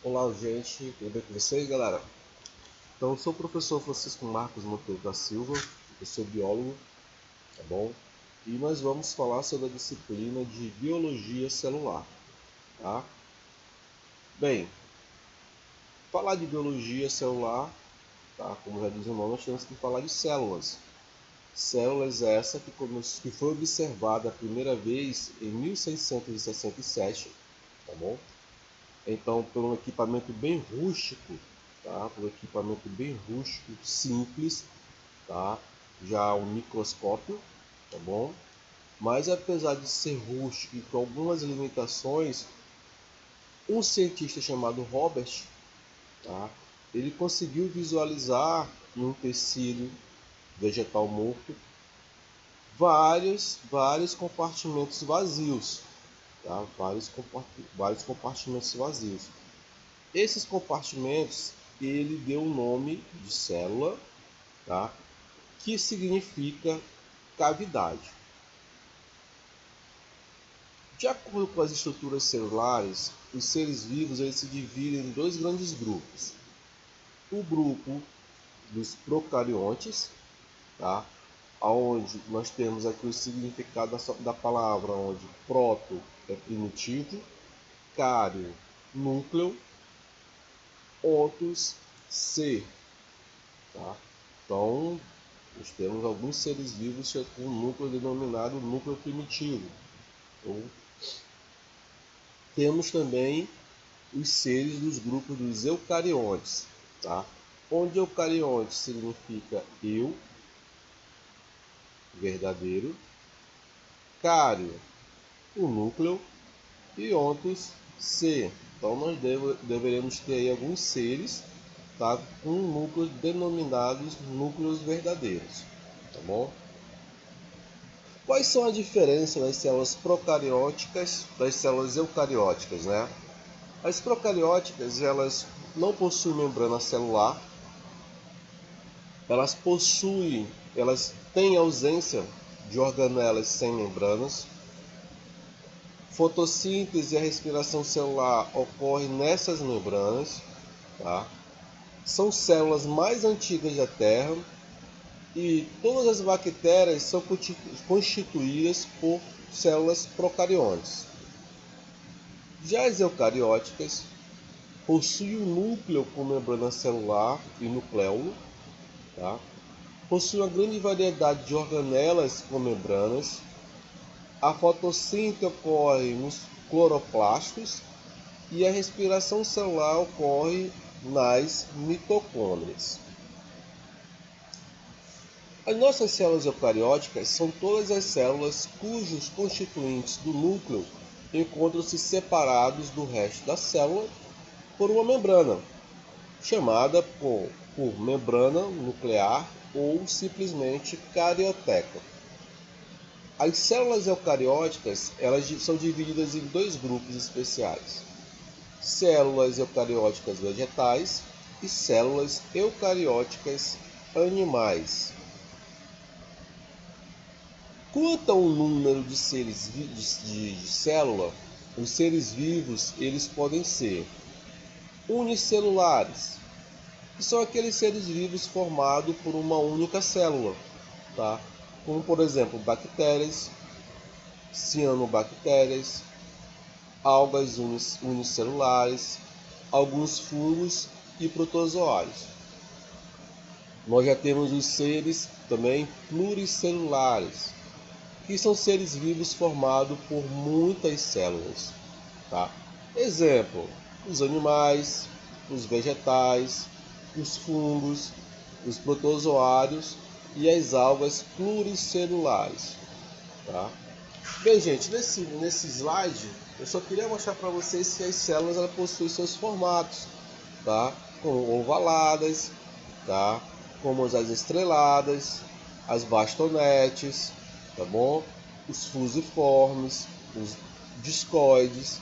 Olá, gente, tudo bem com vocês, galera? Então, eu sou o professor Francisco Marcos Monteiro da Silva, eu sou biólogo, tá bom? E nós vamos falar sobre a disciplina de biologia celular, tá? Bem, falar de biologia celular, tá? Como já diz o nome, nós temos que falar de células. Células essa que foi observada a primeira vez em 1667, tá bom? Então, por um equipamento bem rústico, tá? Por um equipamento bem rústico, simples, tá? Já um microscópio, tá bom? Mas apesar de ser rústico e com algumas limitações, um cientista chamado Robert, tá? Ele conseguiu visualizar em um tecido vegetal morto vários compartimentos vazios, tá? Vários compartimentos vazios. Esses compartimentos ele deu o nome de célula, tá? Que significa cavidade. De acordo com as estruturas celulares, os seres vivos eles se dividem em dois grandes grupos. O grupo dos procariontes, tá? Onde nós temos aqui o significado da palavra, onde proto é primitivo, cário, núcleo, ontos, ser. Tá? Então, nós temos alguns seres vivos com um núcleo denominado núcleo primitivo. Então, temos também os seres dos grupos dos eucariontes, tá? Onde eucarionte significa eu, verdadeiro, cário, o núcleo, e ontos, ser. Então nós deveremos ter aí alguns seres, tá? Com núcleos denominados núcleos verdadeiros, tá bom? Quais são as diferenças das células procarióticas das células eucarióticas, né? As procarióticas, elas não possuem membrana celular, elas têm ausência de organelas sem membranas. Fotossíntese e a respiração celular ocorrem nessas membranas, tá? São células mais antigas da Terra e todas as bactérias são constituídas por células procariontes. Já as eucarióticas possuem um núcleo com membrana celular e nucleolo, tá? Possui uma grande variedade de organelas com membranas. A fotossíntese ocorre nos cloroplastos e a respiração celular ocorre nas mitocôndrias. As nossas células eucarióticas são todas as células cujos constituintes do núcleo encontram-se separados do resto da célula por uma membrana, chamada por membrana nuclear ou simplesmente carioteca. As células eucarióticas elas são divididas em dois grupos especiais: células eucarióticas vegetais e células eucarióticas animais. Quanto ao número de seres de célula, os seres vivos eles podem ser unicelulares, que são aqueles seres vivos formados por uma única célula, tá? Como por exemplo bactérias, cianobactérias, algas unicelulares, alguns fungos e protozoários. Nós já temos os seres também pluricelulares, que são seres vivos formados por muitas células, tá? Exemplo, os animais, os vegetais, os fungos, os protozoários e as algas pluricelulares, tá? Bem, gente, nesse slide eu só queria mostrar para vocês que as células elas possuem seus formatos, tá? Como ovaladas, tá? Como as estreladas, as bastonetes, tá bom? Os fusiformes, os discoides,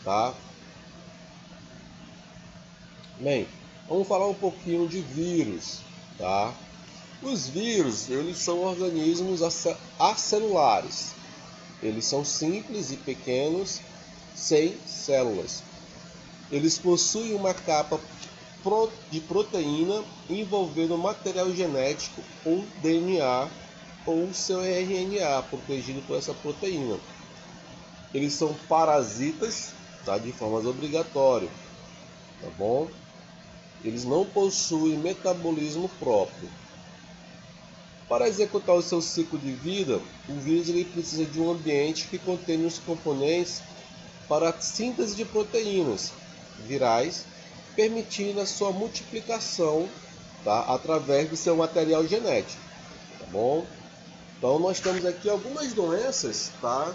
tá? Bem, vamos falar um pouquinho de vírus, tá? Os vírus, eles são organismos acelulares. Eles são simples e pequenos, sem células. eles possuem uma capa de proteína envolvendo material genético ou DNA ou seu RNA protegido por essa proteína. Eles são parasitas, tá, de forma obrigatória, tá bom? Eles não possuem metabolismo próprio. Para executar o seu ciclo de vida, o vírus ele precisa de um ambiente que contenha os componentes para a síntese de proteínas virais, permitindo a sua multiplicação, tá, através do seu material genético, tá bom? Então nós temos aqui algumas doenças, tá,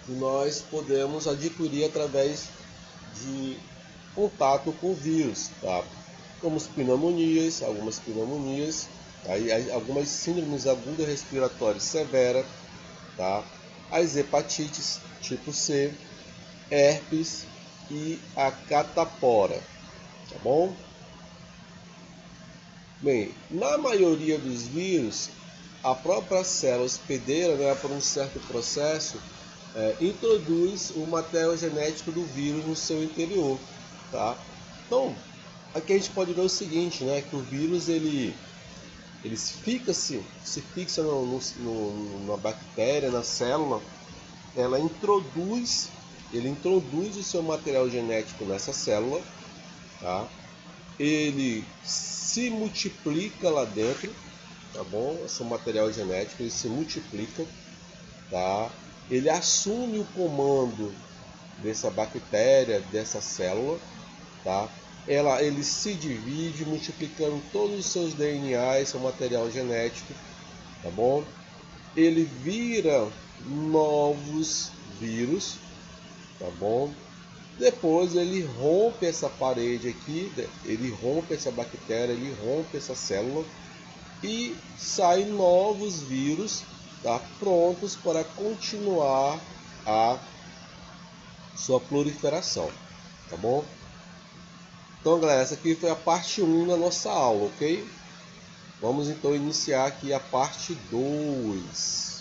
que nós podemos adquirir através de contato com o vírus, tá? Como algumas pneumonias, aí, algumas síndromes agudas respiratórias severas, tá? As hepatites tipo C, herpes e a catapora, tá bom? Bem, na maioria dos vírus, a própria célula hospedeira, né, por um certo processo, introduz o material genético do vírus no seu interior, tá? Então, aqui a gente pode ver o seguinte, né, que o vírus ele se fixa na bactéria, na célula, ele introduz o seu material genético nessa célula, tá? Ele se multiplica lá dentro, tá bom? Esse material genético ele se multiplica, tá? Ele assume o comando dessa bactéria, dessa célula, tá? Ele se divide, multiplicando todos os seus DNAs, seu material genético, tá bom? Ele vira novos vírus, tá bom? Depois ele rompe essa parede aqui, ele rompe essa bactéria, ele rompe essa célula e saem novos vírus, tá, prontos para continuar a sua proliferação, tá bom? Então, galera, essa aqui foi a parte 1 da nossa aula, ok? Vamos então iniciar aqui a parte 2.